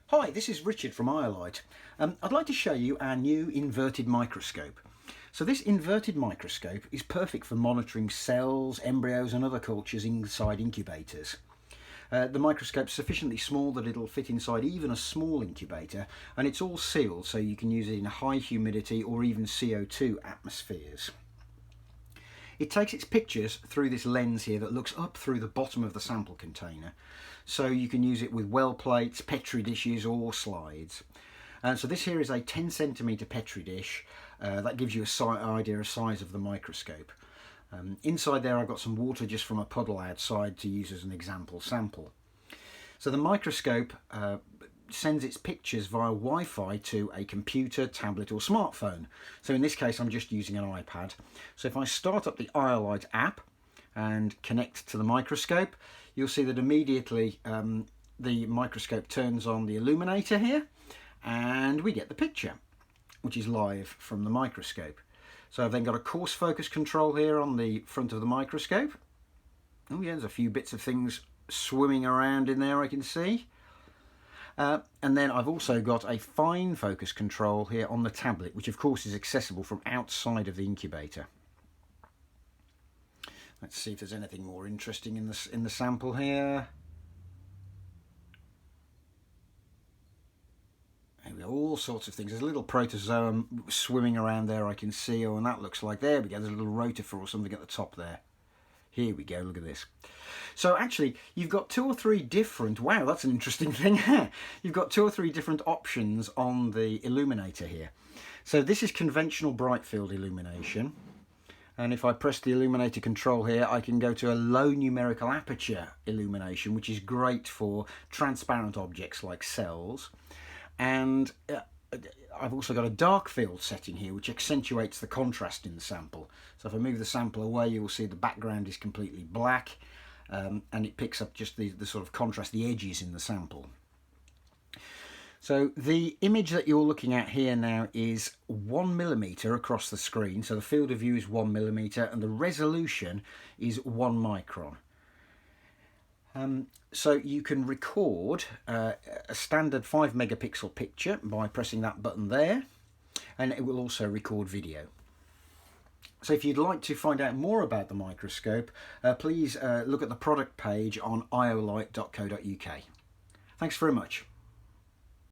Hi, this is Richard from ioLight. I'd like to show you our new inverted microscope. So this inverted microscope is perfect for monitoring cells, embryos and other cultures inside incubators. The microscope's sufficiently small that it'll fit inside even a small incubator, and it's all sealed so you can use it in high humidity or even CO2 atmospheres. It takes its pictures through this lens here that looks up through the bottom of the sample container. So you can use it with well plates, petri dishes or slides. And so this here is a 10 centimetre petri dish. That gives you an idea of size of the microscope. Inside there I've got some water just from a puddle outside to use as an example sample. So the microscope sends its pictures via Wi-Fi to a computer, tablet or smartphone. So in this case I'm just using an iPad. So if I start up the ioLight app and connect to the microscope, you'll see that immediately the microscope turns on the illuminator here and we get the picture, which is live from the microscope. So I've then got a coarse focus control here on the front of the microscope. Oh yeah, there's a few bits of things swimming around in there I can see. And then I've also got a fine focus control here on the tablet, which of course is accessible from outside of the incubator. Let's see if there's anything more interesting in the sample here. There we go, all sorts of things. There's a little protozoan swimming around there I can see. Oh, and that looks like, there we go, there's a little rotifer or something at the top there. Here we go, look at this. So actually, you've got 2 or 3 different, wow, that's an interesting thing. You've got 2 or 3 different options on the illuminator here. So this is conventional bright field illumination. And if I press the illuminator control here, I can go to a low numerical aperture illumination, which is great for transparent objects like cells. And I've also got a dark field setting here, which accentuates the contrast in the sample. So if I move the sample away, you will see the background is completely black, and it picks up just the sort of contrast, the edges in the sample. So the image that you're looking at here now is 1 millimeter across the screen. So the field of view is 1 millimeter and the resolution is 1 micron. So you can record a standard 5 megapixel picture by pressing that button there, and it will also record video. So if you'd like to find out more about the microscope, please look at the product page on ioLight.co.uk. Thanks very much.